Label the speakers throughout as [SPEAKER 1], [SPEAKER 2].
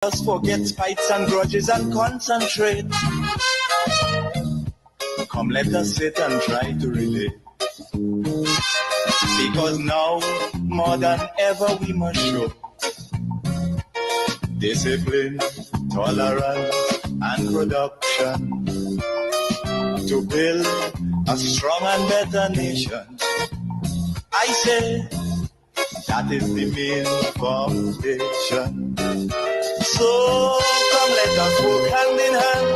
[SPEAKER 1] Just forget fights and grudges and concentrate. Come, let us sit and try to relate. Because now, more than ever, we must show discipline, tolerance, and production to build a strong and better nation. I say that is the main foundation. So come, let us work hand in hand,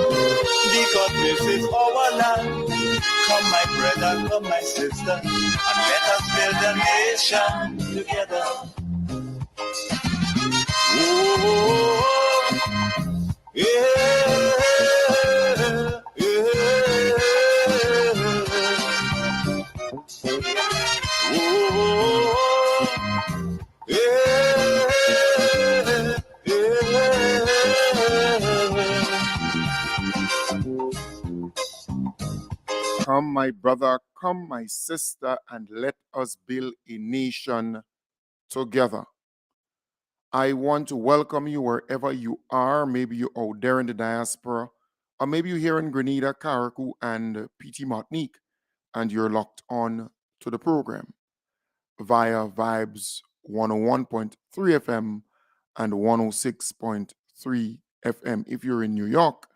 [SPEAKER 1] because this is our land. Come, my brother, come, my sister, and let us build a nation together. Oh, yeah, yeah. Oh, yeah, yeah.
[SPEAKER 2] Come, my brother, come, my sister, and let us build a nation together. I want to welcome you wherever you are. Maybe you're out there in the diaspora, or maybe you're here in Grenada, Carriacou, and PT Martinique, and you're locked on to the program via Vibes 101.3 FM and 106.3 FM. If you're in New York,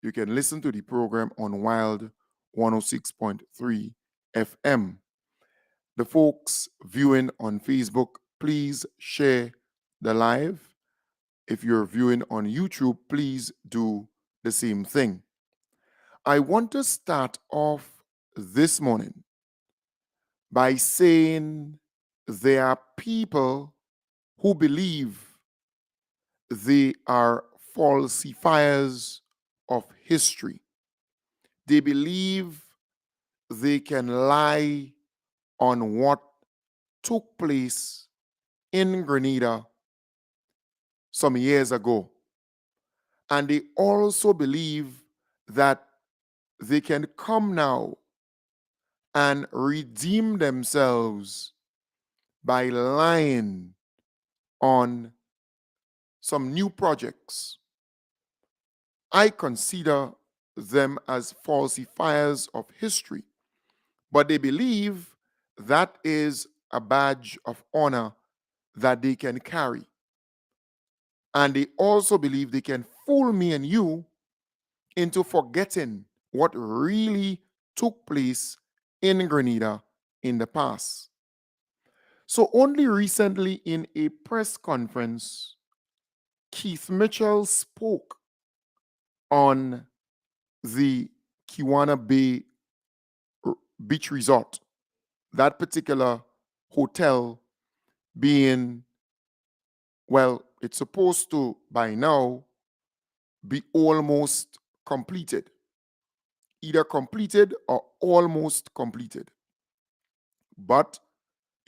[SPEAKER 2] you can listen to the program on Wild 106.3 FM. The folks viewing on Facebook, please share the live. If you're viewing on YouTube, please do the same thing. I want to start off this morning by saying there are people who believe they are falsifiers of history. They believe they can lie on what took place in Grenada some years ago. And they also believe that they can come now and redeem themselves by lying on some new projects. I consider them as falsifiers of history, but they believe that is a badge of honor that they can carry. And they also believe they can fool me and you into forgetting what really took place in Grenada in the past. So only recently in a press conference, Keith Mitchell spoke on the Kawana Bay Beach Resort, that particular hotel being, well, it's supposed to by now be almost completed, either completed or almost completed. But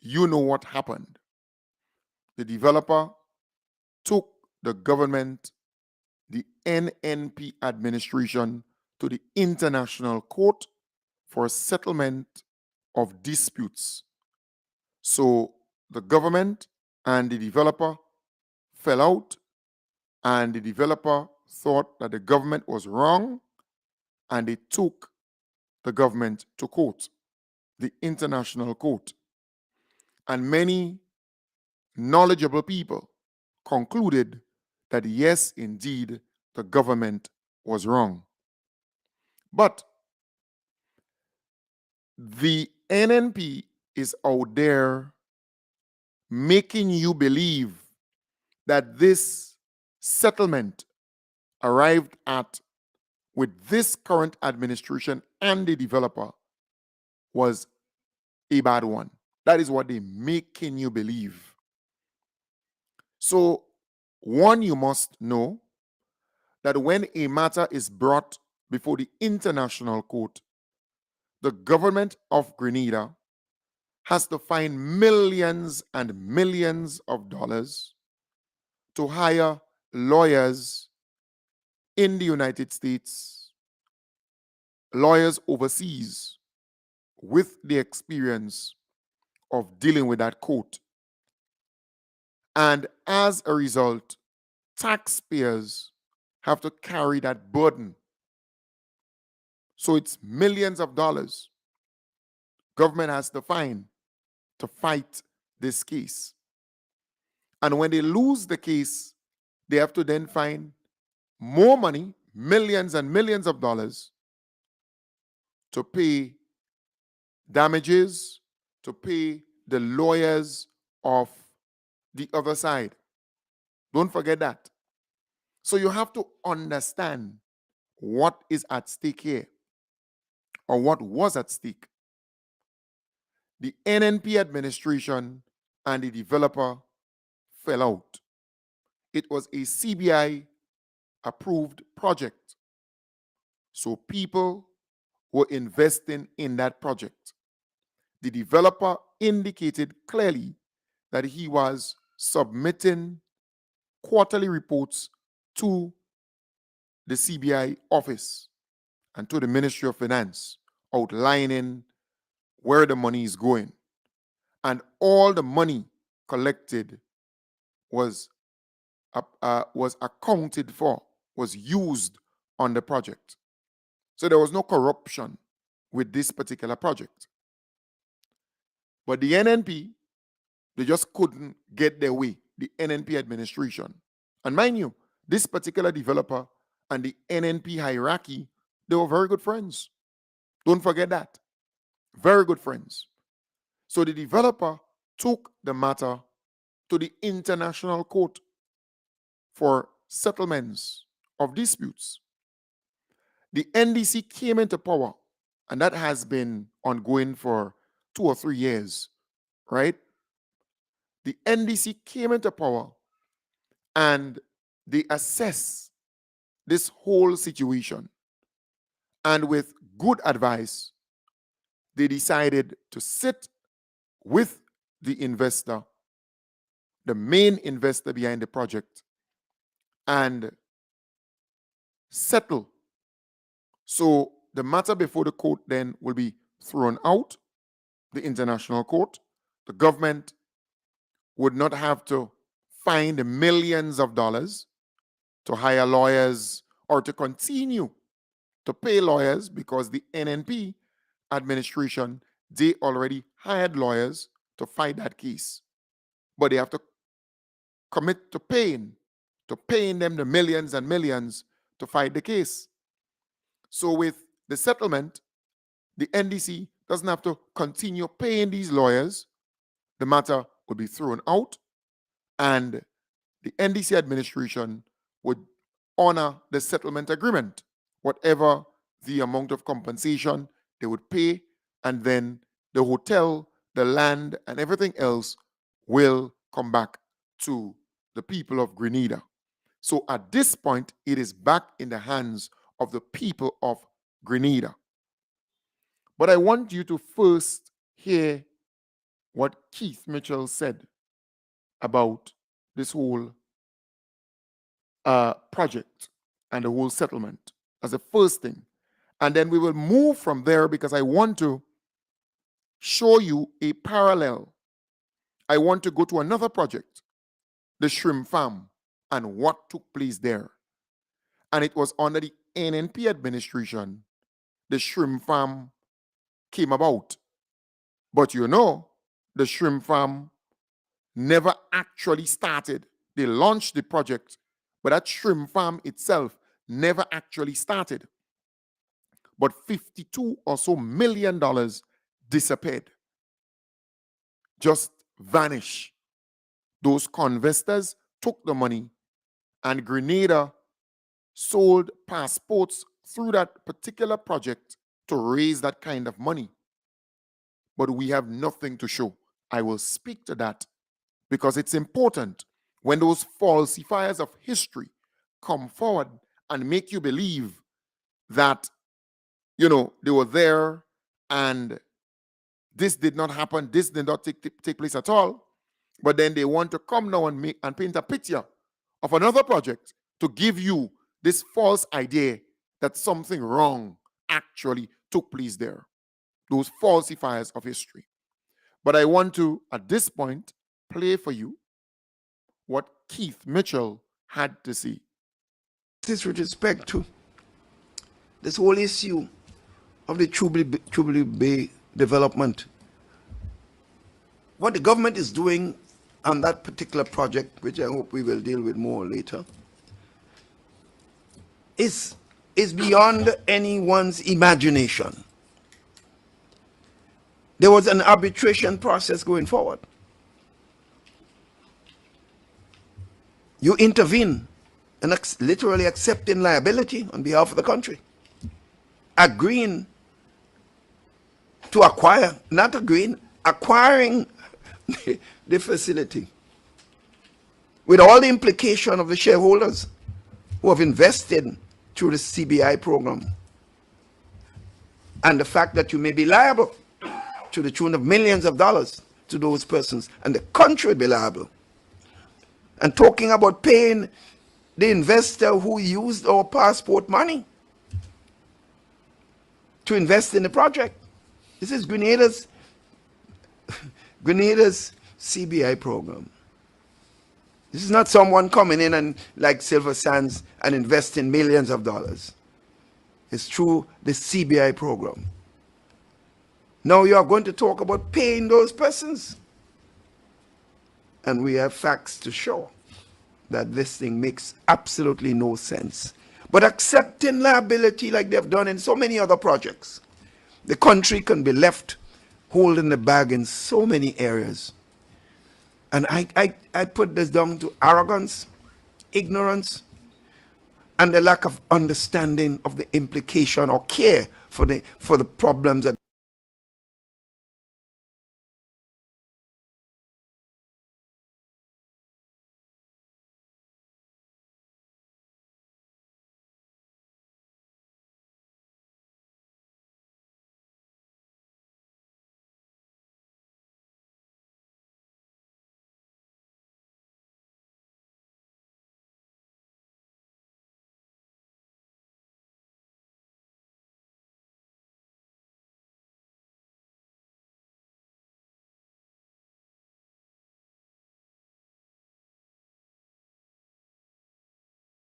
[SPEAKER 2] you know what happened. The developer took the government, the NNP administration, to the International Court for settlement of disputes. So the government and the developer fell out, and the developer thought that the government was wrong, and they took the government to court, the International Court. And many knowledgeable people concluded that yes, indeed, the government was wrong. But the NNP is out there making you believe that this settlement arrived at with this current administration and the developer was a bad one. That is what they're making you believe. So, one, you must know that when a matter is brought before the International Court, the government of Grenada has to find millions and millions of dollars to hire lawyers in the United States, lawyers overseas with the experience of dealing with that court. And as a result, taxpayers have to carry that burden. So it's millions of dollars government has to find to fight this case. And when they lose the case, they have to then find more money, millions and millions of dollars, to pay damages, to pay the lawyers of the other side. Don't forget that. So you have to understand what is at stake here, or what was at stake. The NNP administration and the developer fell out. It was a CBI approved project. So people were investing in that project. The developer indicated clearly that he was submitting quarterly reports to the CBI office and to the Ministry of Finance, outlining where the money is going. And all the money collected was accounted for, was used on the project. So there was no corruption with this particular project. But the NNP, they just couldn't get their way, the NNP administration. And mind you, this particular developer and the NNP hierarchy, they were very good friends. Don't forget that. Very good friends. So the developer took the matter to the International Court for settlements of disputes. The NDC came into power, and that has been ongoing for 2 or 3 years, right? The NDC came into power and they assess this whole situation. And with good advice, they decided to sit with the investor, the main investor behind the project, and settle. So the matter before the court then will be thrown out, the international court. The government would not have to find millions of dollars to hire lawyers or to continue to pay lawyers, because the NNP administration, they already hired lawyers to fight that case. But they have to commit to paying them the millions and millions to fight the case. So with the settlement, the NDC doesn't have to continue paying these lawyers. The matter would be thrown out, and the NDC administration would honor the settlement agreement, whatever the amount of compensation they would pay, and then the hotel, the land, and everything else will come back to the people of Grenada. So at this point, it is back in the hands of the people of Grenada. But I want you to first hear what Keith Mitchell said about this whole project and the whole settlement as the first thing. And then we will move from there, because I want to show you a parallel. I want to go to another project, the shrimp farm, and what took place there. And it was under the NNP administration the shrimp farm came about. But you know, the shrimp farm never actually started. They launched the project, but that shrimp farm itself never actually started. But $52 or so million disappeared, just vanished. Those convestors took the money, and Grenada sold passports through that particular project to raise that kind of money. But we have nothing to show. I will speak to that, because it's important when those falsifiers of history come forward and make you believe that, you know, they were there and this did not happen, this did not take place at all. But then they want to come now and paint a picture of another project to give you this false idea that something wrong actually took place there. Those falsifiers of history. But I want to, at this point, play for you what Keith Mitchell had to see.
[SPEAKER 3] This with respect to this whole issue of the Jubilee Bay development. What the government is doing on that particular project, which I hope we will deal with more later, is beyond anyone's imagination. There was an arbitration process going forward. You intervene and literally accepting liability on behalf of the country, agreeing to acquire, not agreeing, acquiring the facility with all the implication of the shareholders who have invested through the CBI program, and the fact that you may be liable to the tune of millions of dollars to those persons, and the country will be liable. And talking about paying the investor who used our passport money to invest in the project. This is Grenada's CBI program. This is not someone coming in and like Silver Sands and investing millions of dollars. It's through the CBI program. Now you are going to talk about paying those persons. And we have facts to show that this thing makes absolutely no sense. But accepting liability like they've done in so many other projects, the country can be left holding the bag in so many areas. And I put this down to arrogance, ignorance, and the lack of understanding of the implication or care for the problems that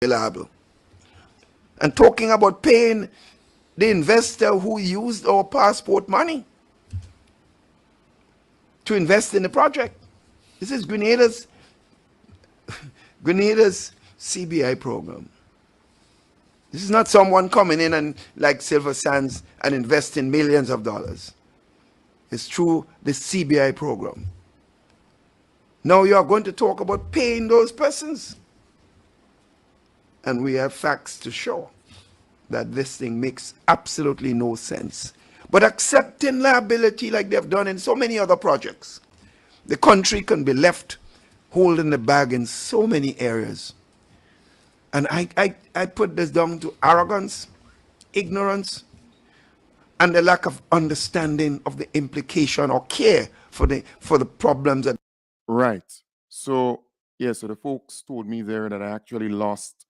[SPEAKER 3] liable. And talking about paying the investor who used our passport money to invest in the project. This is Grenada's CBI program. This is not someone coming in and like Silver Sands and investing millions of dollars. It's through the CBI program. Now you are going to talk about paying those persons. And we have facts to show that this thing makes absolutely no sense. But accepting liability like they've done in so many other projects, the country can be left holding the bag in so many areas. And I put this down to arrogance, ignorance, and the lack of understanding of the implication or care for the problems that.
[SPEAKER 2] Right. So, yeah, so the folks told me there that I actually lost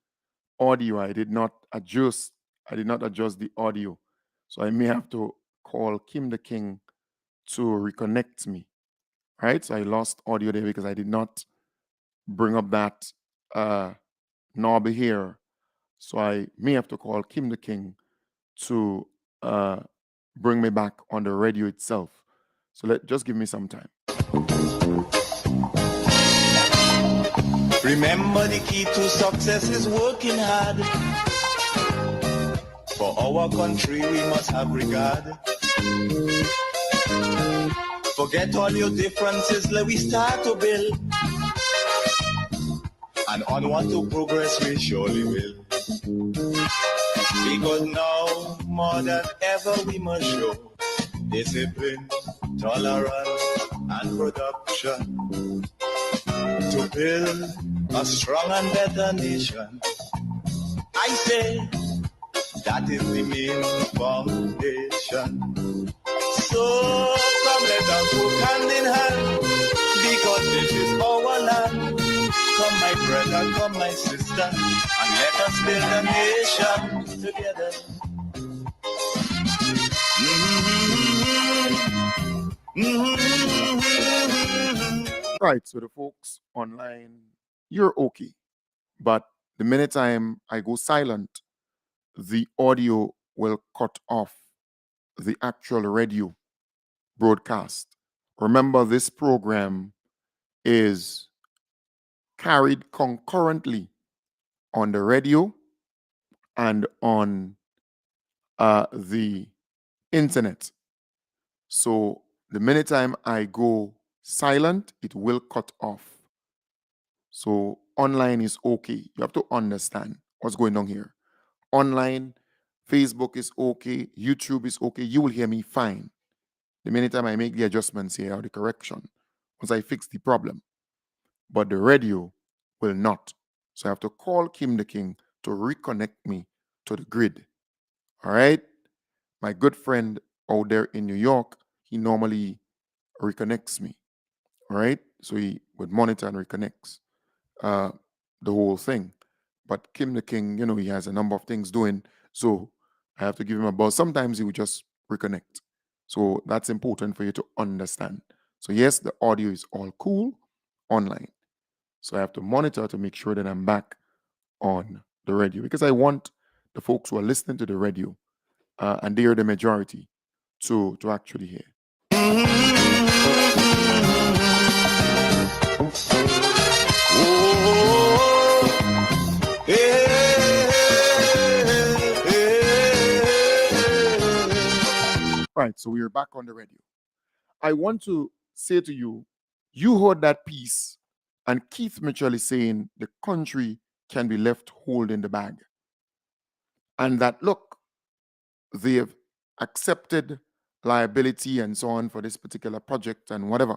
[SPEAKER 2] audio. I did not adjust the audio. So I may have to call Kim the King to reconnect me. Right? So I lost audio there because I did not bring up that knob here. So I may have to call Kim the King to bring me back on the radio itself. So just give me some time.
[SPEAKER 1] Remember, the key to success is working hard. For our country we must have regard. Forget all your differences, let we start to build. And onward to progress we surely will. Because now more than ever we must show discipline, tolerance, and production to build a strong and better nation. I say that is the main foundation. So come let us work hand in hand, because this is our land. Come my brother, come my sister, and let us build a nation together.
[SPEAKER 2] Right, so the folks online, you're okay. But the minute I go silent, the audio will cut off the actual radio broadcast. Remember, this program is carried concurrently on the radio and on the internet. So the minute I go silent, it will cut off. So online is okay. You have to understand what's going on here. Online, Facebook is okay, YouTube is okay. You will hear me fine. The minute I make the adjustments here or the correction, once I fix the problem. But the radio will not. So I have to call Kim the King to reconnect me to the grid. All right? My good friend out there in New York, he normally reconnects me. All right? So he would monitor and reconnects the whole thing. But Kim the King, he has a number of things doing. So I have to give him a buzz. Sometimes he would just reconnect. So that's important for you to understand. So yes, the audio is all cool online. So I have to monitor to make sure that I'm back on the radio because I want the folks who are listening to the radio, and they are the majority, to actually hear. Right, so we are back on the radio. I want to say to you, you heard that piece, and Keith Mitchell is saying the country can be left holding the bag. And that, look, they have accepted liability and so on for this particular project and whatever.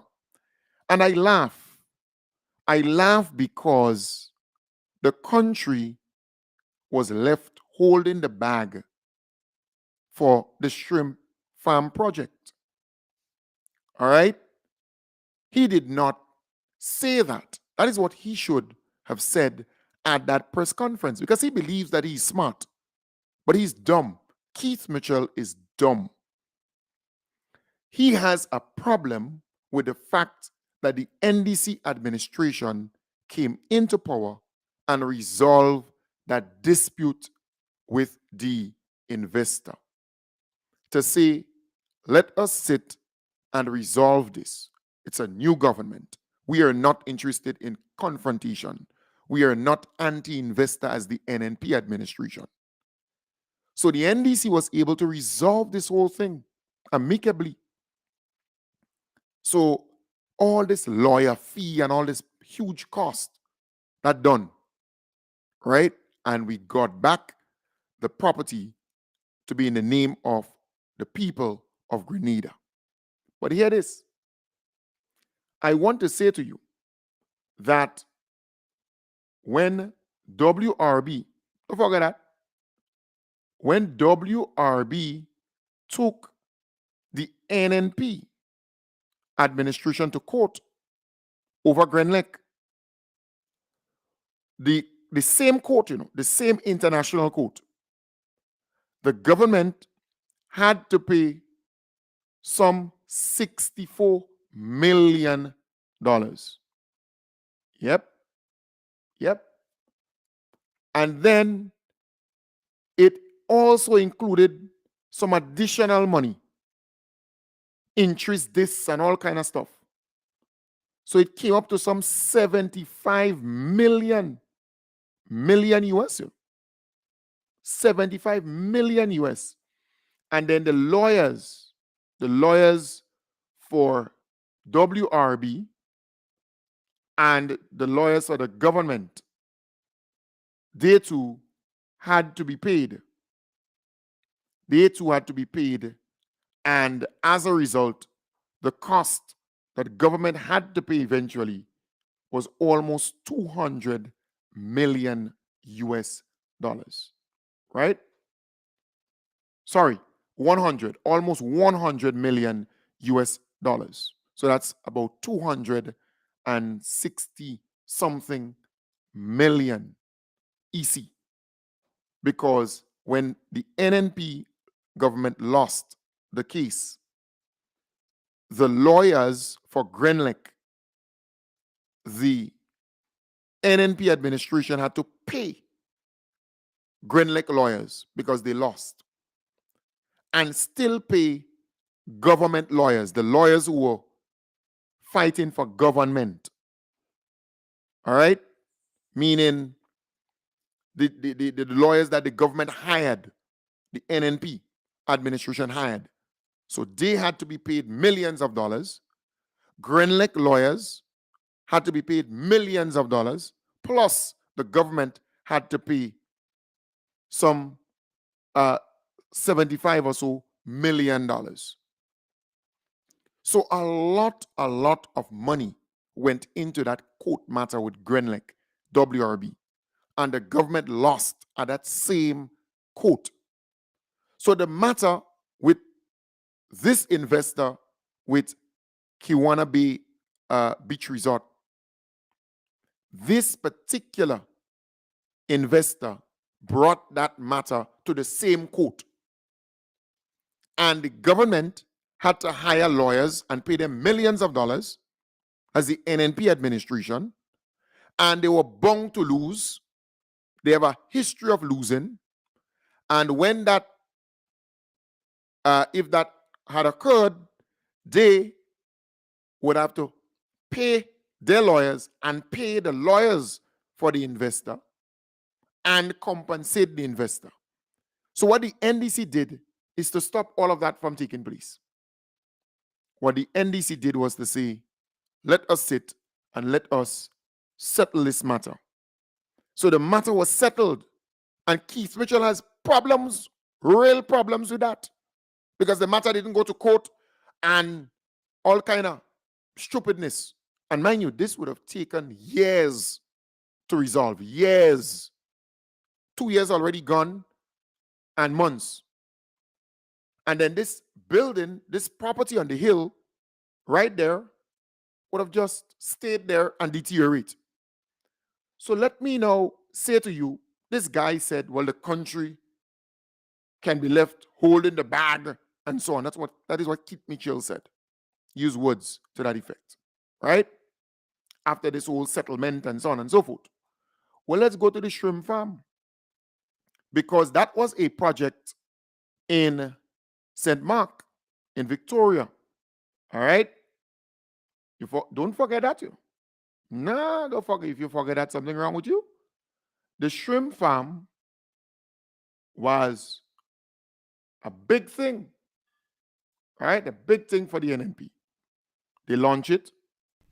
[SPEAKER 2] And I laugh. I laugh because the country was left holding the bag for the shrimp farm project. All right? He did not say that. That is what he should have said at that press conference because he believes that he's smart, but he's dumb. Keith Mitchell is dumb. He has a problem with the fact that the NDC administration came into power and resolved that dispute with the investor. To say, let us sit and resolve this. It's a new government. We are not interested in confrontation. We are not anti-investor as the NNP administration. So the NDC was able to resolve this whole thing amicably. So all this lawyer fee and all this huge cost, that done, right? And we got back the property to be in the name of the people of Grenada. But hear this. I want to say to you that when WRB, don't forget that, when WRB took the NNP administration to court over Grand Lake, the same court, the same international court, the government had to pay some $64 million. Yep. And then it also included some additional money, interest, this and all kind of stuff. So it came up to some 75 million US. 75 million US. And then the lawyers for WRB and the lawyers for the government, they too had to be paid. And as a result, the cost that government had to pay eventually was almost 200 million US dollars. Right? Sorry, 100, almost 100 million US dollars. So that's about 260 something million EC. Because when the NNP government lost the case, the lawyers for Grenlek, the NNP administration had to pay Grenada lawyers because they lost, and still pay government lawyers, the lawyers who were fighting for government. All right? Meaning the lawyers that the government hired, the NNP administration hired. So they had to be paid millions of dollars. Grenada lawyers had to be paid millions of dollars, plus the government had to pay some 75 or so $million. So a lot of money went into that court matter with Grenada, WRB, and the government lost at that same court. So the matter with this investor with Kawana Bay Beach Resort, this particular investor brought that matter to the same court. And the government had to hire lawyers and pay them millions of dollars as the NNP administration. And they were bound to lose. They have a history of losing. And when that, if that had occurred, they would have to pay their lawyers and pay the lawyers for the investor and compensate the investor. So what the NDC did is to stop all of that from taking place. What the NDC did was to say, let us sit and let us settle this matter. So the matter was settled, and Keith Mitchell has problems, real problems with that, because the matter didn't go to court and all kind of stupidness. And mind you, this would have taken years to resolve, years. 2 years already gone and months. And then this building, this property on the hill right there would have just stayed there and deteriorate. So let me now say to you, this guy said, well, the country can be left holding the bag and so on. That is what Keith Mitchell said. Use words to that effect, right? After this whole settlement and so on and so forth. Well, let's go to the shrimp farm, because that was a project in St. Mark, in Victoria. All right? Don't forget that, you. No, don't forget. If you forget that, something wrong with you. The shrimp farm was a big thing. All right? A big thing for the NNP. They launched it.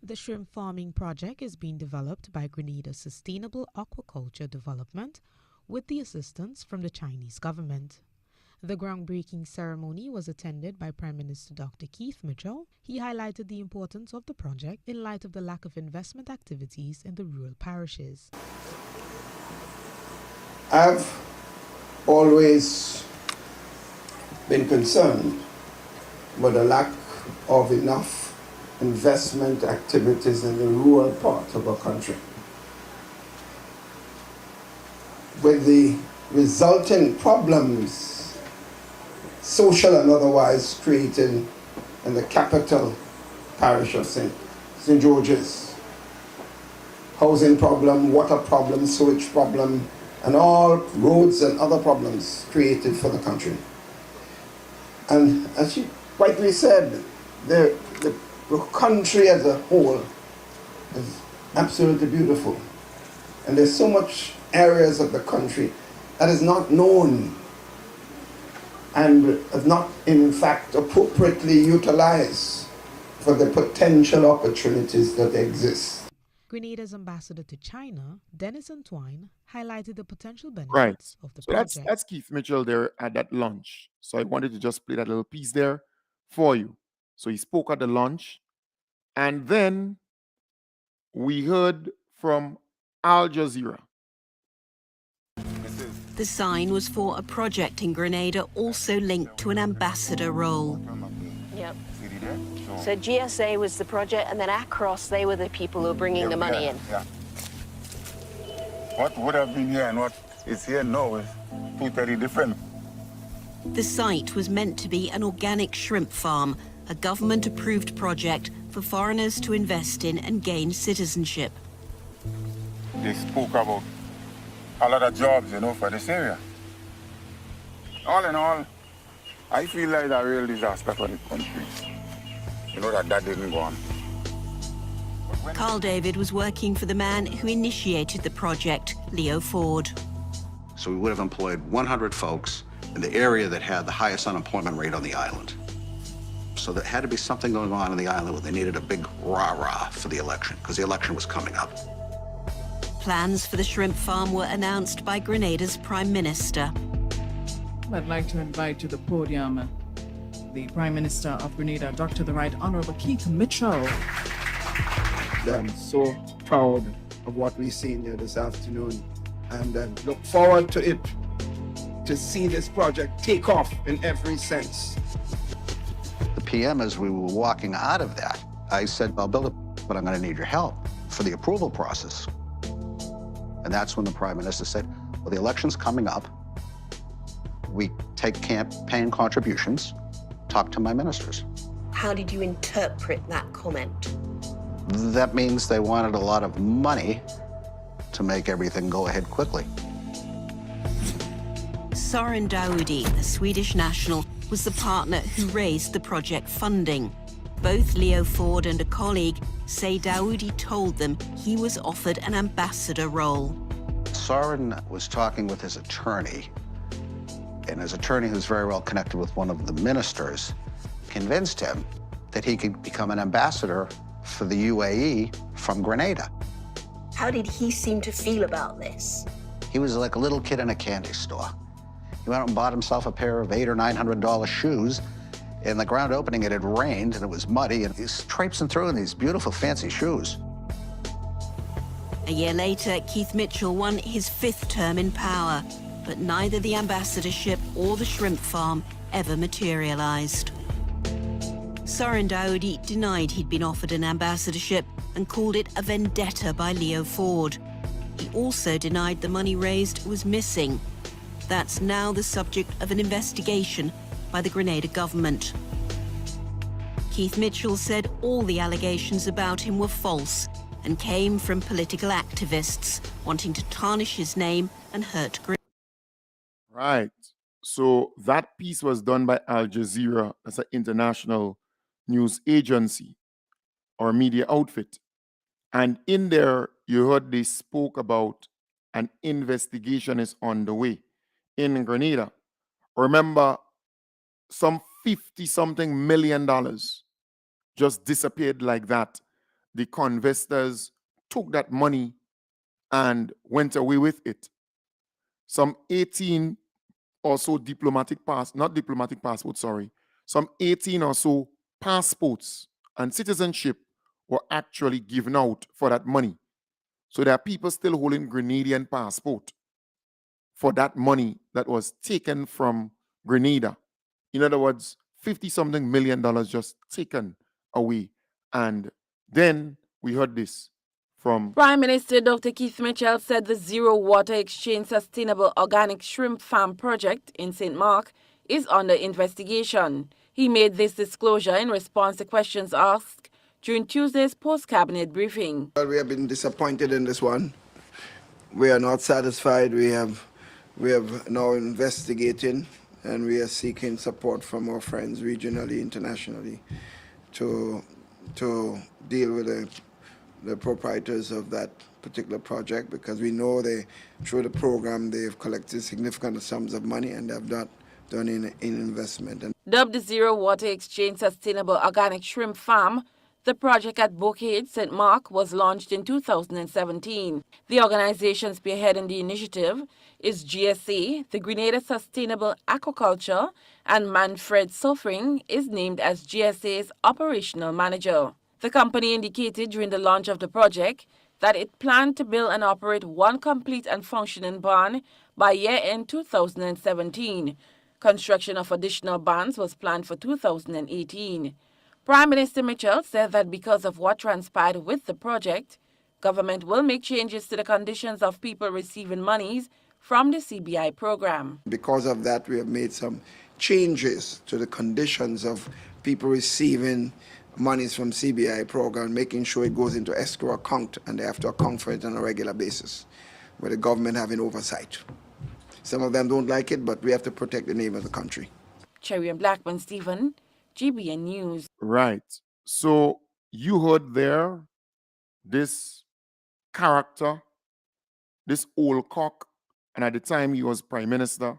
[SPEAKER 4] The shrimp farming project is being developed by Grenada Sustainable Aquaculture Development with the assistance from the Chinese government. The groundbreaking ceremony was attended by Prime Minister Dr. Keith Mitchell. He highlighted the importance of the project in light of the lack of investment activities in the rural parishes.
[SPEAKER 3] I've always been concerned with the lack of enough investment activities in the rural part of our country, with the resulting problems, social and otherwise, created in the capital parish of St. George's. Housing problem, water problem, sewage problem, and all roads and other problems created for the country. And as she rightly said, the country as a whole is absolutely beautiful. And there's so much areas of the country that is not known and is not, in fact, appropriately utilized for the potential opportunities that exist.
[SPEAKER 4] Grenada's ambassador to China, Dennis Antwine, highlighted the potential benefits of the project.
[SPEAKER 2] That's Keith Mitchell there at that launch. So I wanted to just play that little piece there for you. So he spoke at the launch, and then we heard from Al Jazeera.
[SPEAKER 5] The sign was for a project in Grenada also linked to an ambassador role.
[SPEAKER 6] Yep. So GSA was the project, and then Across, they were the people who were bringing the money in.
[SPEAKER 7] Yeah. What would have been here and what is here now is totally different.
[SPEAKER 5] The site was meant to be an organic shrimp farm, a government-approved project for foreigners to invest in and gain citizenship.
[SPEAKER 7] they spoke about a lot of jobs, you know, for this area. All in all, I feel like a real disaster for the country. You know, that didn't go on.
[SPEAKER 5] Carl David was working for the man who initiated the project, Leo Ford.
[SPEAKER 8] So we would have employed 100 folks in the area that had the highest unemployment rate on the island. So there had to be something going on the island where they needed a big rah-rah for the election, because the election was coming up.
[SPEAKER 5] Plans for the shrimp farm were announced by Grenada's Prime Minister.
[SPEAKER 9] I'd like to invite to the podium the Prime Minister of Grenada, Dr. the Right Honorable Keith Mitchell.
[SPEAKER 3] I'm so proud of what we've seen here this afternoon, and I look forward to it, to see this project take off in every sense.
[SPEAKER 8] The PM, as we were walking out of that, I said, I'll build it, but I'm going to need your help for the approval process. And that's when the Prime Minister said, well, the election's coming up. We take campaign contributions, talk to my ministers.
[SPEAKER 6] How did you interpret that comment?
[SPEAKER 8] That means they wanted a lot of money to make everything go ahead quickly.
[SPEAKER 5] Soren Daoudi, a Swedish national, was the partner who raised the project funding. Both Leo Ford and a colleague say Daoudi told them he was offered an ambassador role.
[SPEAKER 8] Soren was talking with his attorney, and his attorney, who's very well connected with one of the ministers, convinced him that he could become an ambassador for the UAE from Grenada.
[SPEAKER 6] How did he seem to feel about this?
[SPEAKER 8] He was like a little kid in a candy store. He went out and bought himself a pair of $800 or $900 shoes. In the ground opening, it had rained and it was muddy, and he's traipsing through in these beautiful, fancy shoes.
[SPEAKER 5] A year later, Keith Mitchell won his 5th term in power, but neither the ambassadorship or the shrimp farm ever materialized. Soren Daoudi denied he'd been offered an ambassadorship and called it a vendetta by Leo Ford. He also denied the money raised was missing. That's now the subject of an investigation by the Grenada government. Keith Mitchell said all the allegations about him were false and came from political activists wanting to tarnish his name and hurt Grenada.
[SPEAKER 2] Right. So that piece was done by Al Jazeera. That's an international news agency or media outfit. And in there, you heard they spoke about an investigation is on the way in Grenada. Remember, some $50-something million just disappeared like that. The convestors took that money and went away with it. Some 18 or so some 18 or so passports and citizenship were actually given out for that money. So there are people still holding Grenadian passport for that money that was taken from Grenada. In other words, $50-something million just taken away. And then we heard this from
[SPEAKER 10] Prime Minister Dr. Keith Mitchell said the Zero Water Exchange Sustainable Organic Shrimp Farm project in St. Mark is under investigation. He made this disclosure in response to questions asked during Tuesday's post-cabinet briefing.
[SPEAKER 3] Well, we have been disappointed in this one. We are not satisfied. We have now investigating, and we are seeking support from our friends regionally, internationally, to deal with the proprietors of that particular project, because we know through the program they've collected significant sums of money and have not done in investment.
[SPEAKER 10] Dubbed the Zero Water Exchange Sustainable Organic Shrimp Farm, the project at Bouquet, St. Mark, was launched in 2017. The organization spearheading the initiative is GSA, the Grenada Sustainable Aquaculture, and Manfred Suffering is named as GSA's operational manager. The company indicated during the launch of the project that it planned to build and operate one complete and functioning barn by year-end 2017. Construction of additional barns was planned for 2018. Prime Minister Mitchell said that because of what transpired with the project, government will make changes to the conditions of people receiving monies from the CBI program.
[SPEAKER 3] Because of that, we have made some changes to the conditions of people receiving monies from CBI program, making sure it goes into escrow account, and they have to account for it on a regular basis, with the government having oversight. Some of them don't like it, but we have to protect the name of the country.
[SPEAKER 10] Cherry and Blackman Stephen, GBN News.
[SPEAKER 2] Right. So you heard there this character, this old cock, and at the time he was prime minister,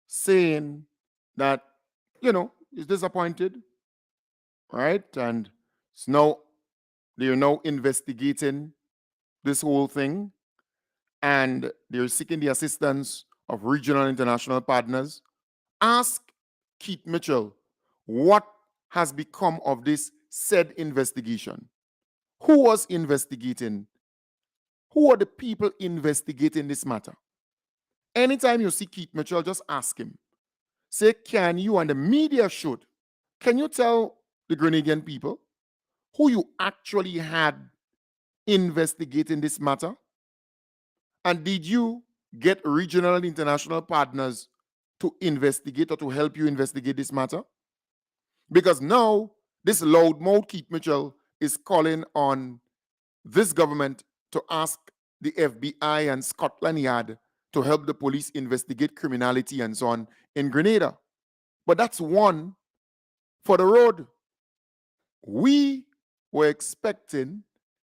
[SPEAKER 2] saying that, he's disappointed, right? And they're now investigating this whole thing, and they're seeking the assistance of regional and international partners. Ask Keith Mitchell what has become of this said investigation. Who was investigating? Who are the people investigating this matter? Anytime you see Keith Mitchell, just ask him. Say, can you, and the media should, can you tell the Grenadian people who you actually had investigating this matter? And did you get regional and international partners to investigate or to help you investigate this matter? Because now, this loudmouth Keith Mitchell is calling on this government to ask the FBI and Scotland Yard to help the police investigate criminality and so on in Grenada. But that's one for the road. We were expecting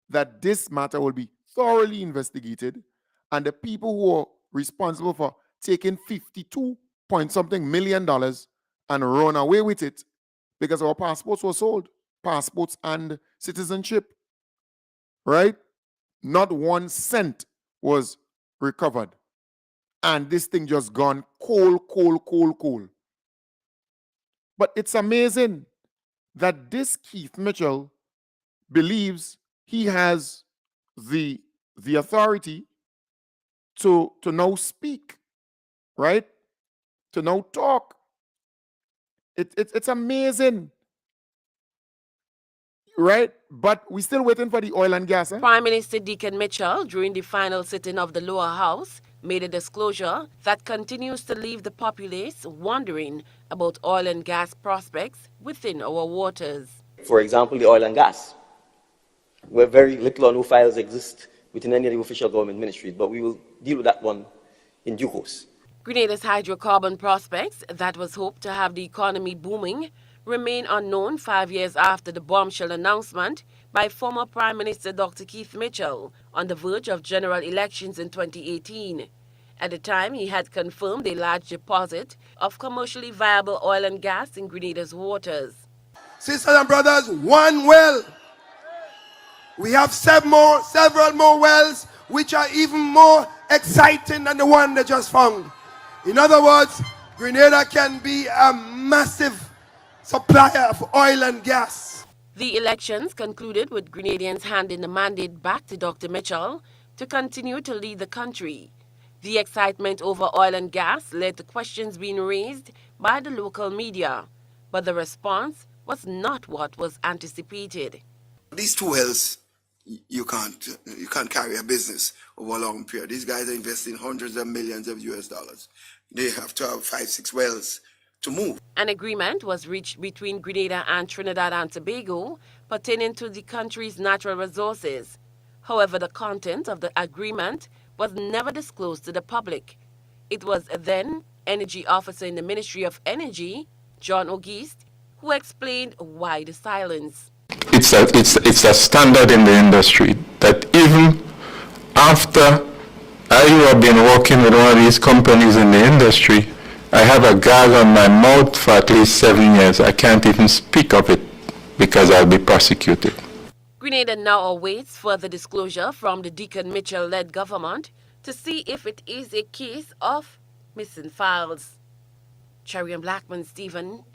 [SPEAKER 2] that this matter will be thoroughly investigated, and the people who are responsible for taking 52 point something million dollars and run away with it because our passports were sold, passports and citizenship, right? Not 1 cent was recovered. And this thing just gone cold. But it's amazing that this Keith Mitchell believes he has the authority to now speak, right? To now talk. It's amazing, right? But we're still waiting for the oil and gas.
[SPEAKER 10] Prime Minister Deacon Mitchell, during the final sitting of the lower house, made a disclosure that continues to leave the populace wondering about oil and gas prospects within our waters.
[SPEAKER 11] For example, the oil and gas, where very little or no files exist within any of the official government ministries, but we will deal with that one in due course.
[SPEAKER 10] Grenada's hydrocarbon prospects that was hoped to have the economy booming remain unknown 5 years after the bombshell announcement by former Prime Minister Dr. Keith Mitchell on the verge of general elections in 2018. At the time, he had confirmed a large deposit of commercially viable oil and gas in Grenada's waters.
[SPEAKER 3] Sisters and brothers, one well. We have several more wells which are even more exciting than the one they just found. In other words, Grenada can be a massive supplier of oil and gas.
[SPEAKER 10] The elections concluded with Grenadians handing the mandate back to Dr. Mitchell to continue to lead the country. The excitement over oil and gas led to questions being raised by the local media, but the response was not what was anticipated.
[SPEAKER 3] These two wells, you can't carry a business over a long period. These guys are investing hundreds of millions of US dollars. They have to have 5-6 wells to move.
[SPEAKER 10] An agreement was reached between Grenada and Trinidad and Tobago pertaining to the country's natural resources. However, the content of the agreement was never disclosed to the public. It was then Energy Officer in the Ministry of Energy, John Auguste, who explained why the silence.
[SPEAKER 12] It's a standard in the industry that even after I have been working with one of these companies in the industry, I have a gag on my mouth for at least 7 years. I can't even speak of it because I'll be prosecuted.
[SPEAKER 10] Grenada now awaits further disclosure from the Deacon Mitchell-led government to see if it is a case of missing files. Cherry and Blackman Stephen,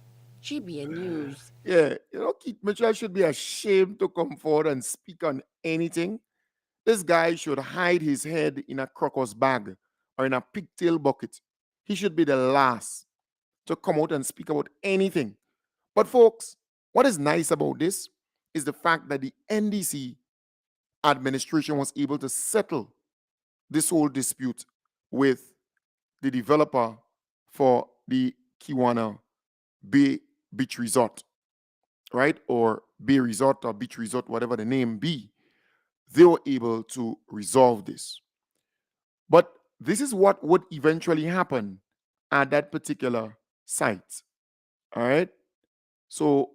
[SPEAKER 10] GBN News.
[SPEAKER 2] Yeah, Keith Mitchell should be ashamed to come forward and speak on anything. This guy should hide his head in a crocus bag or in a pigtail bucket. He should be the last to come out and speak about anything. But folks, what is nice about this is the fact that the NDC administration was able to settle this whole dispute with the developer for the Kawana Bay Beach Resort. right, or Bay Resort or Beach Resort, whatever the name be, they were able to resolve this. But this is what would eventually happen at that particular site. All right. So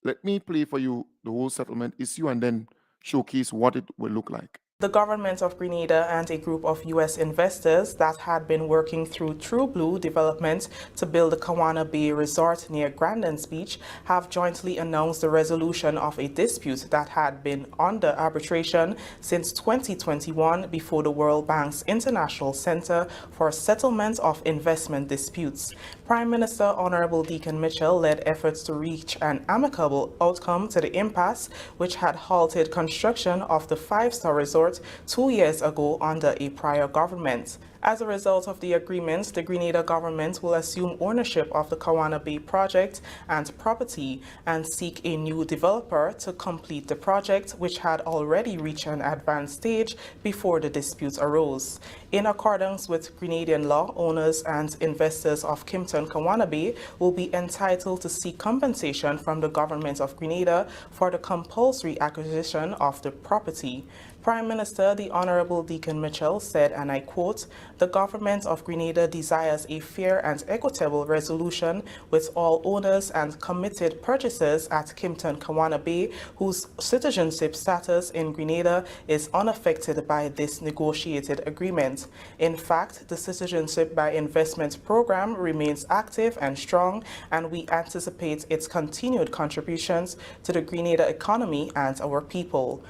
[SPEAKER 2] let me play for you the whole settlement issue and then showcase what it will look like.
[SPEAKER 13] The government of Grenada and a group of U.S. investors that had been working through True Blue Development to build the Kawana Bay Resort near Grandins Beach have jointly announced the resolution of a dispute that had been under arbitration since 2021 before the World Bank's International Center for Settlement of Investment Disputes. Prime Minister Honorable Deacon Mitchell led efforts to reach an amicable outcome to the impasse, which had halted construction of the five-star resort 2 years ago under a prior government. As a result of the agreement, the Grenada government will assume ownership of the Kawana Bay project and property and seek a new developer to complete the project, which had already reached an advanced stage before the dispute arose. In accordance with Grenadian law, owners and investors of Kimpton Kawana Bay will be entitled to seek compensation from the government of Grenada for the compulsory acquisition of the property. Prime Minister, the Honorable Deacon Mitchell, said, and I quote, "The government of Grenada desires a fair and equitable resolution with all owners and committed purchasers at Kimpton Kawana Bay whose citizenship status in Grenada is unaffected by this negotiated agreement. In fact, the citizenship by investment program remains active and strong, and we anticipate its continued contributions to the Grenada economy and our people."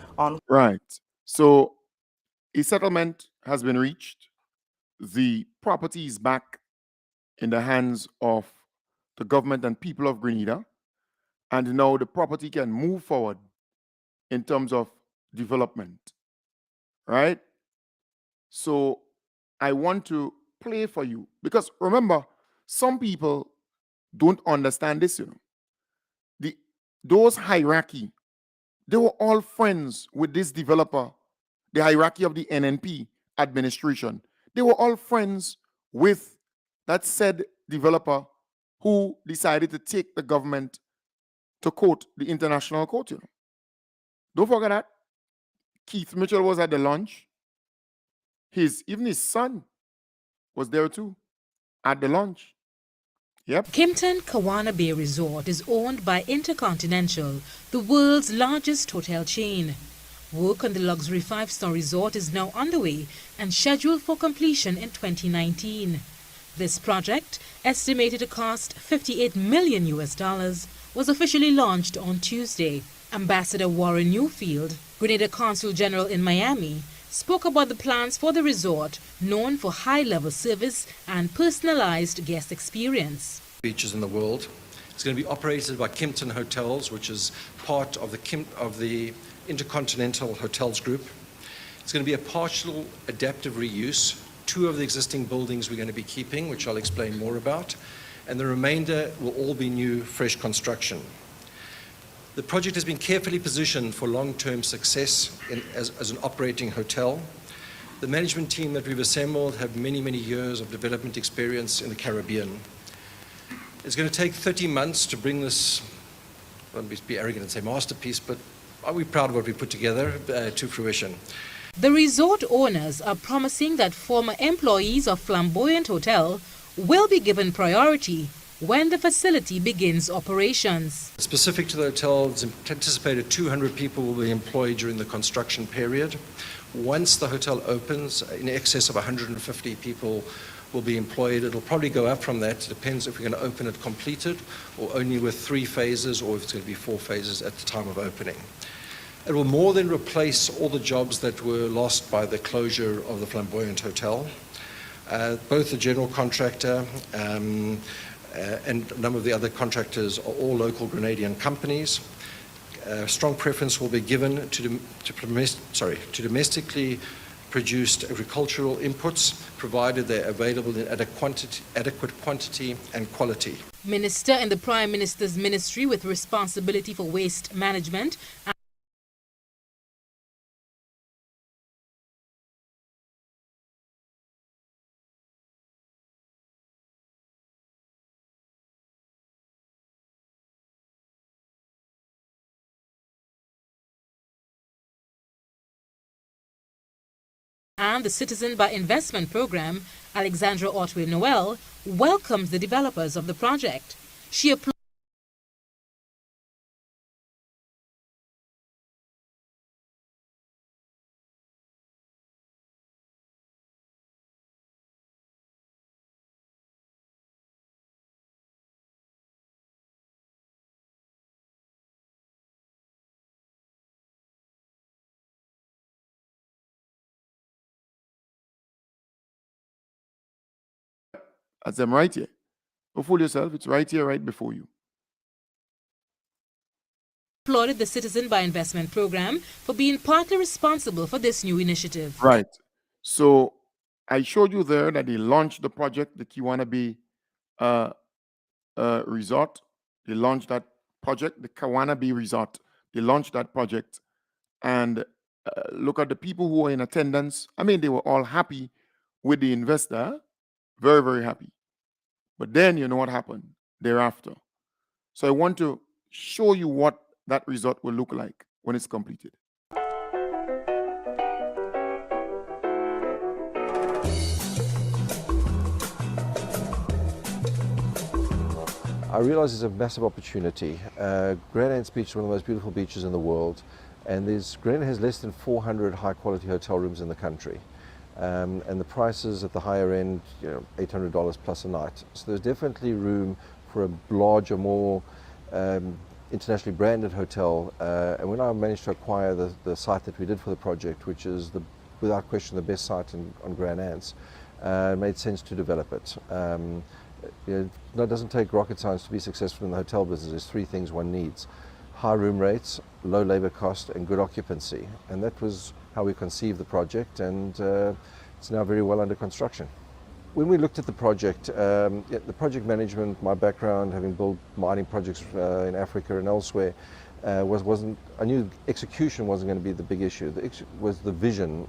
[SPEAKER 2] Right. So a settlement has been reached. The property is back in the hands of the government and people of Grenada. And now the property can move forward in terms of development. Right? So I want to play for you because remember, some people don't understand this, those hierarchy, they were all friends with this developer, the hierarchy of the NNP administration. They were all friends with that said developer who decided to take the government to court, the international court. Don't forget that. Keith Mitchell was at the lunch. Even his son was there too at the lunch. Yep.
[SPEAKER 4] Kimpton Kawana Bay Resort is owned by Intercontinental, the world's largest hotel chain. Work on the luxury five-star resort is now underway and scheduled for completion in 2019. This project, estimated to cost $58 million, was officially launched on Tuesday. Ambassador Warren Newfield, Grenada Consul General in Miami, spoke about the plans for the resort, known for high-level service and personalized guest experience.
[SPEAKER 14] Beaches in the world. It's going to be operated by Kimpton Hotels, which is part of the Intercontinental Hotels Group. It's going to be a partial adaptive reuse. 2 of the existing buildings we're going to be keeping, which I'll explain more about, and the remainder will all be new, fresh construction. The project has been carefully positioned for long-term success as an operating hotel. The management team that we've assembled have many, many years of development experience in the Caribbean. It's going to take 30 months to bring this, I won't be arrogant and say masterpiece, but we're proud of what we put together to fruition.
[SPEAKER 4] The resort owners are promising that former employees of Flamboyant Hotel will be given priority when the facility begins operations.
[SPEAKER 14] Specific to the hotel, it's anticipated 200 people will be employed during the construction period. Once the hotel opens, in excess of 150 people will be employed. It'll probably go up from that. It depends if we're going to open it completed or only with 3 phases or if it's going to be 4 phases at the time of opening. It will more than replace all the jobs that were lost by the closure of the Flamboyant Hotel. Both the general contractor and a number of the other contractors are all local Grenadian companies. Strong preference will be given to domestically produced agricultural inputs, provided they're available in adequate quantity and quality.
[SPEAKER 4] Minister in the Prime Minister's Ministry with responsibility for waste management And the Citizen by Investment Program, Alexandra Otway Noel, welcomes the developers of the project. She applauded
[SPEAKER 2] That's them right here. Don't fool yourself. It's right here, right before you.
[SPEAKER 4] the Citizen by Investment Program for being partly responsible for this new initiative.
[SPEAKER 2] Right. So I showed you there that they launched the project, the Kawana Bay Resort. They launched that project, the Kawana Bay Resort. They launched that project. And look at the people who were in attendance. I mean, they were all happy with the investor. Very, very happy. But then you know what happened thereafter. So I want to show you what that resort will look like when it's completed.
[SPEAKER 15] I realize it's a massive opportunity. Grenada Beach is one of the most beautiful beaches in the world, and Grenada has less than 400 high-quality hotel rooms in the country. And the prices at the higher end, $800 plus a night. So there's definitely room for a larger, more internationally branded hotel. And when I managed to acquire the site that we did for the project, which is without question the best site on Grand Anse, it made sense to develop it. It doesn't take rocket science to be successful in the hotel business. There's three things one needs: high room rates, low labor cost, and good occupancy. And that was how we conceived the project, and it's now very well under construction. When we looked at the project, the project management, my background, having built mining projects in Africa and elsewhere, I knew execution wasn't going to be the big issue. The issue was the vision.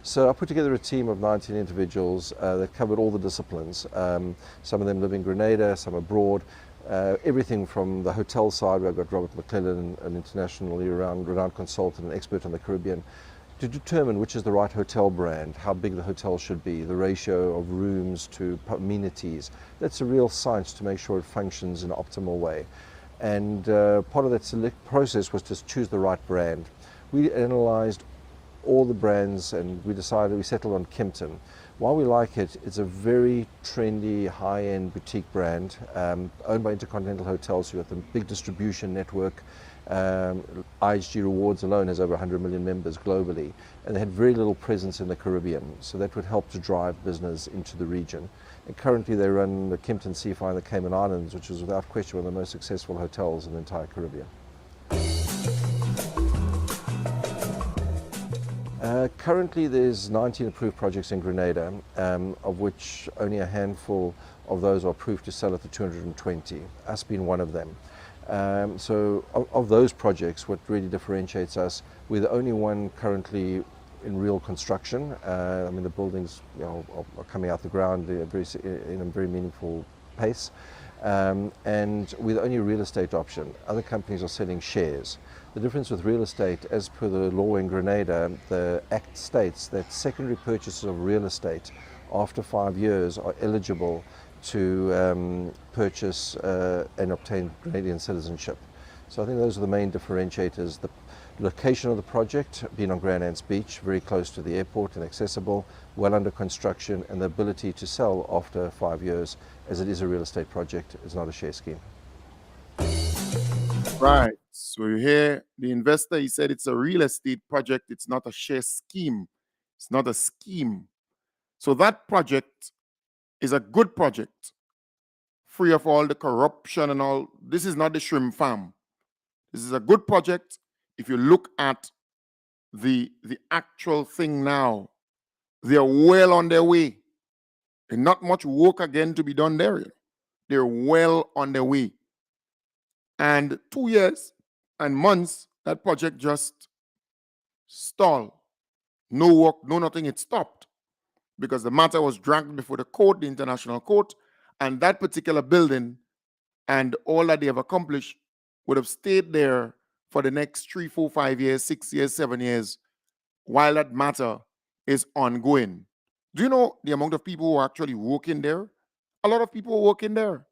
[SPEAKER 15] So I put together a team of 19 individuals that covered all the disciplines. Some of them live in Grenada, some abroad. Everything from the hotel side, where I've got Robert McClellan, an internationally renowned consultant and expert on the Caribbean, to determine which is the right hotel brand, how big the hotel should be, the ratio of rooms to amenities. That's a real science to make sure it functions in an optimal way. And part of that process was to choose the right brand. We analyzed all the brands and we settled on Kimpton. Why we like it, it's a very trendy, high-end boutique brand owned by Intercontinental Hotels, who have the big distribution network. IHG Rewards alone has over 100 million members globally, and they had very little presence in the Caribbean, so that would help to drive business into the region. And currently they run the Kimpton Seafire in the Cayman Islands, which is without question one of the most successful hotels in the entire Caribbean. Currently there's 19 approved projects in Grenada, of which only a handful of those are approved to sell at the 220, us being one of them. So of those projects, what really differentiates us, we're the only one currently in real construction. I mean, the buildings are coming out the ground in a very meaningful pace. And we're the only real estate option. Other companies are selling shares. The difference with real estate, as per the law in Grenada, the Act states that secondary purchases of real estate after 5 years are eligible to purchase and obtain Grenadian citizenship. So I think those are the main differentiators. The location of the project, being on Grand Anse Beach, very close to the airport and accessible, well under construction, and the ability to sell after 5 years, as it is a real estate project, it's not a share scheme.
[SPEAKER 2] Right. So you hear the investor, he said it's a real estate project, it's not a share scheme. It's not a scheme. So that project is a good project, free of all the corruption and all. This is not the shrimp farm. This is a good project. If you look at the actual thing now, they are well on their way. And not much work again to be done there. They're well on their way. And 2 years and months, that project just stalled. No work, no nothing, it stopped. Because the matter was dragged before the court, the international court, and that particular building and all that they have accomplished would have stayed there for the next 3, 4, 5 years, 6 years, 7 years, while that matter is ongoing. Do you know the amount of people who are actually working there? A lot of people are working there,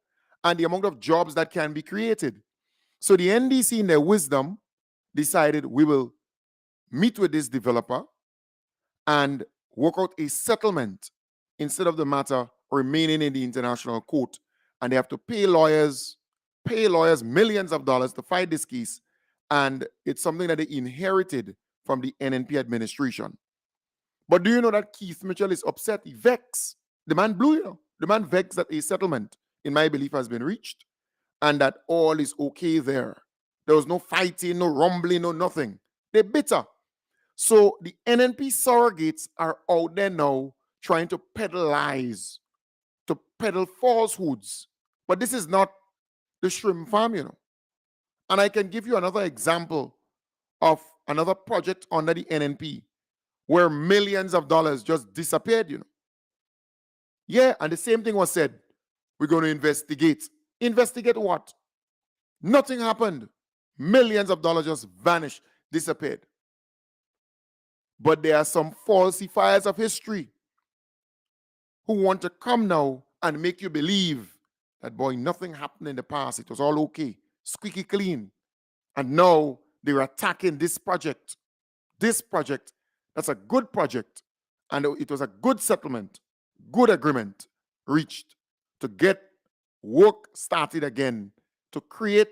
[SPEAKER 2] and the amount of jobs that can be created. So the NDC, in their wisdom, decided we will meet with this developer and work out a settlement instead of the matter remaining in the international court. And they have to pay lawyers millions of dollars to fight this case. And it's something that they inherited from the NNP administration. But do you know that Keith Mitchell is upset? He vexed. The man blew, you know. The man vexed that a settlement, in my belief, has been reached and that all is okay there. There was no fighting, no rumbling, no nothing. They're bitter. So the NNP surrogates are out there now trying to peddle lies, to peddle falsehoods. But this is not the shrimp farm, you know. And I can give you another example of another project under the NNP where millions of dollars just disappeared, you know. Yeah, and the same thing was said. We're going to investigate. Investigate what? Nothing happened. Millions of dollars just vanished, disappeared. But there are some falsifiers of history who want to come now and make you believe that, boy, nothing happened in the past. It was all okay, squeaky clean. And now they're attacking this project. This project, that's a good project. And it was a good settlement, good agreement reached to get work started again, to create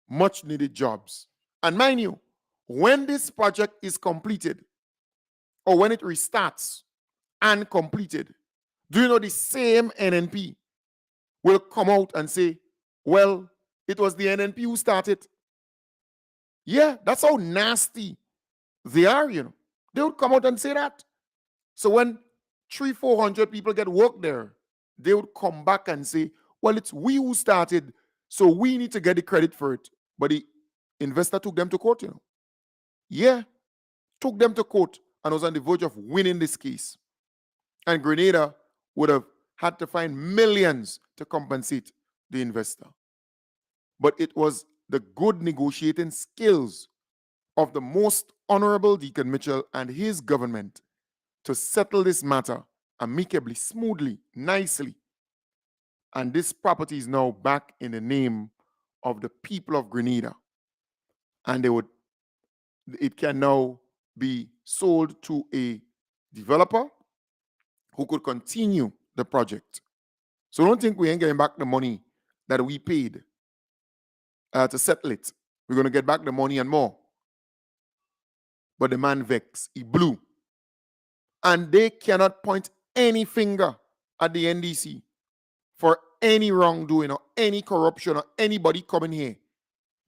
[SPEAKER 2] much needed jobs. And mind you, when this project is completed, or when it restarts and completed, do you know the same NNP will come out and say, well, it was the NNP who started. Yeah, that's how nasty they are, you know. They would come out and say that. So when 300-400 people get work there, they would come back and say, well, it's we who started, so we need to get the credit for it. But the investor took them to court, you know. Yeah, took them to court and was on the verge of winning this case. And Grenada would have had to find millions to compensate the investor. But it was the good negotiating skills of the most honorable Deacon Mitchell and his government to settle this matter amicably, smoothly, nicely. And this property is now back in the name of the people of Grenada. And it can now be sold to a developer who could continue the project. So don't think we ain't getting back the money that we paid to settle it. We're going to get back the money and more. But the man vexed. He blew. And they cannot point any finger at the NDC for any wrongdoing or any corruption or anybody coming here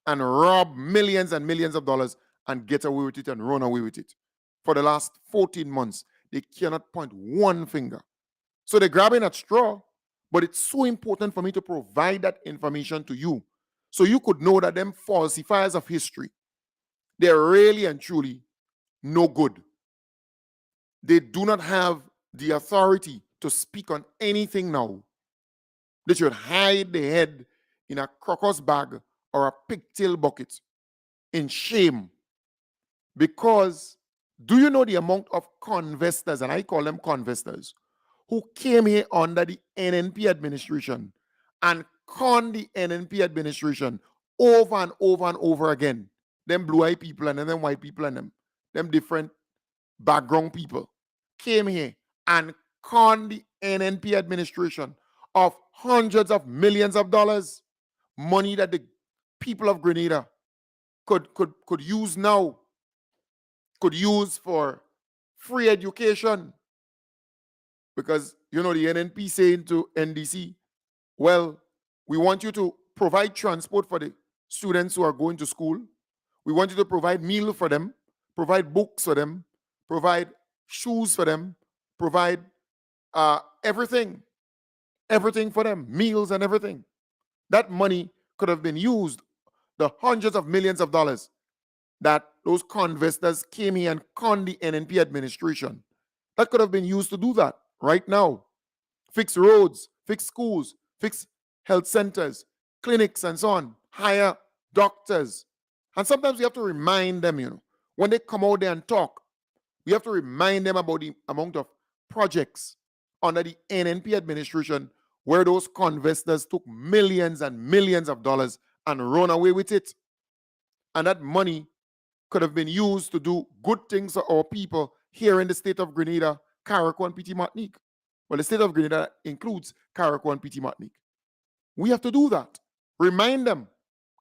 [SPEAKER 2] and rob millions and millions of dollars and get away with it and run away with it. For the last 14 months, they cannot point one finger. So they're grabbing at straw, but it's so important for me to provide that information to you so you could know that them falsifiers of history, they're really and truly no good. They do not have the authority to speak on anything now. They should hide their head in a crocus bag or a pigtail bucket in shame. Because do you know the amount of convestors, and I call them convestors, who came here under the NNP administration and conned the NNP administration over and over and over again? Them blue-eyed people and them white people and them different background people came here and conned the NNP administration of hundreds of millions of dollars, money that the people of Grenada could use now, could use for free education. Because, you know, the NNP saying to NDC, well, we want you to provide transport for the students who are going to school. We want you to provide meal for them, provide books for them, provide shoes for them, provide everything for them, meals and everything. That money could have been used, the hundreds of millions of dollars that those convestors came here and conned the NNP administration. That could have been used to do that right now. Fix roads, fix schools, fix health centers, clinics and so on, hire doctors. And sometimes we have to remind them, you know, when they come out there and talk, We have to remind them about the amount of projects under the NNP administration where those co-investors took millions and millions of dollars and run away with it. And that money could have been used to do good things for our people here in the state of Grenada, Carriacou, and Petit Martinique. Well, the state of Grenada includes Carriacou and Petit Martinique. We have to do that. Remind them,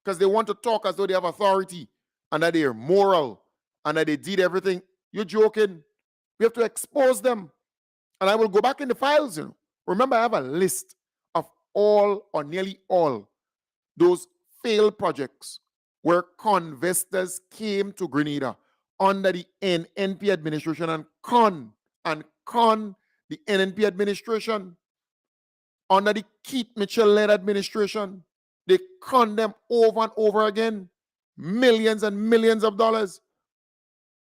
[SPEAKER 2] because they want to talk as though they have authority and that they're moral and that they did everything. You're joking. We have to expose them. And I will go back in the files. Remember, I have a list of all or nearly all those failed projects where co-investors came to Grenada under the NNP administration and con the NNP administration under the Keith Mitchell-led administration. They con them over and over again, millions and millions of dollars,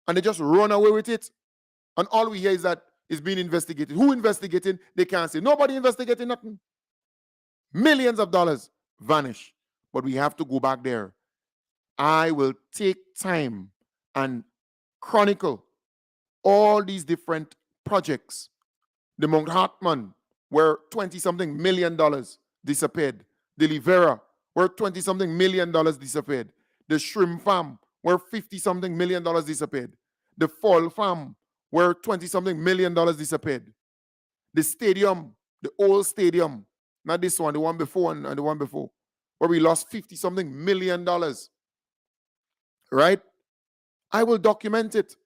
[SPEAKER 2] and they just run away with it. And all we hear is that it's being investigated. Who investigating? They can't say. Nobody investigating nothing. Millions of dollars vanish. But we have to go back there. I will take time and chronicle all these different projects. The Mount Hartman, where $20-something million disappeared. The Livera, where $20-something million disappeared. The shrimp farm, where $50-something million disappeared. The fall farm, where $20-something million disappeared. The stadium, the old stadium, not this one, the one before and the one before, where we lost $50-something million. Right? I will document it.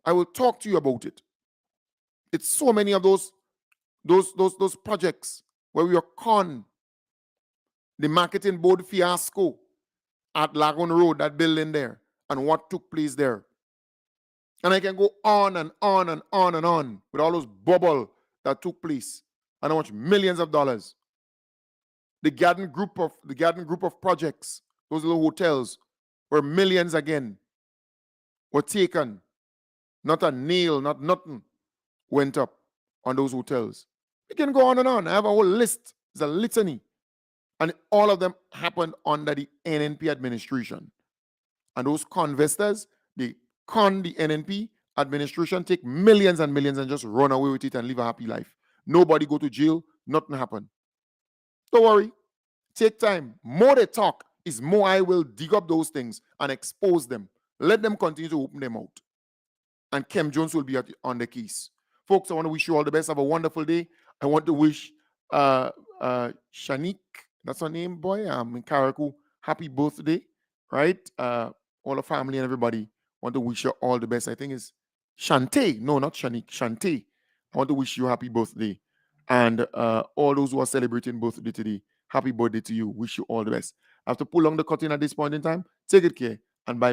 [SPEAKER 2] I will talk to you about it. It's so many of those projects where we are con. The marketing board fiasco at Lagoon Road, that building there, and what took place there. And I can go on and on and on and on with all those bubble that took place and how much millions of dollars. The garden group of projects, those little hotels, where millions again were taken. Not a nail, not nothing went up on those hotels. We can go on and on. I have a whole list. It's a litany. And all of them happened under the NNP administration. And those co-investors, they con the NNP administration, take millions and millions and just run away with it and live a happy life. Nobody go to jail, nothing happened. Don't worry. Take time. More they talk is more I will dig up those things and expose them. Let them continue to open them out. And Kem Jones will be on the keys. Folks, I want to wish you all the best. Have a wonderful day. I want to wish Shanique, that's her name, boy, in Carriacou, happy birthday, right? All the family and everybody want to wish you all the best. I think it's Shante. No, not Shanique. Shante. I want to wish you happy birthday. And all those who are celebrating birthday today, happy birthday to you. Wish you all the best. I have to pull on the curtain at this point in time. Take good care and bye.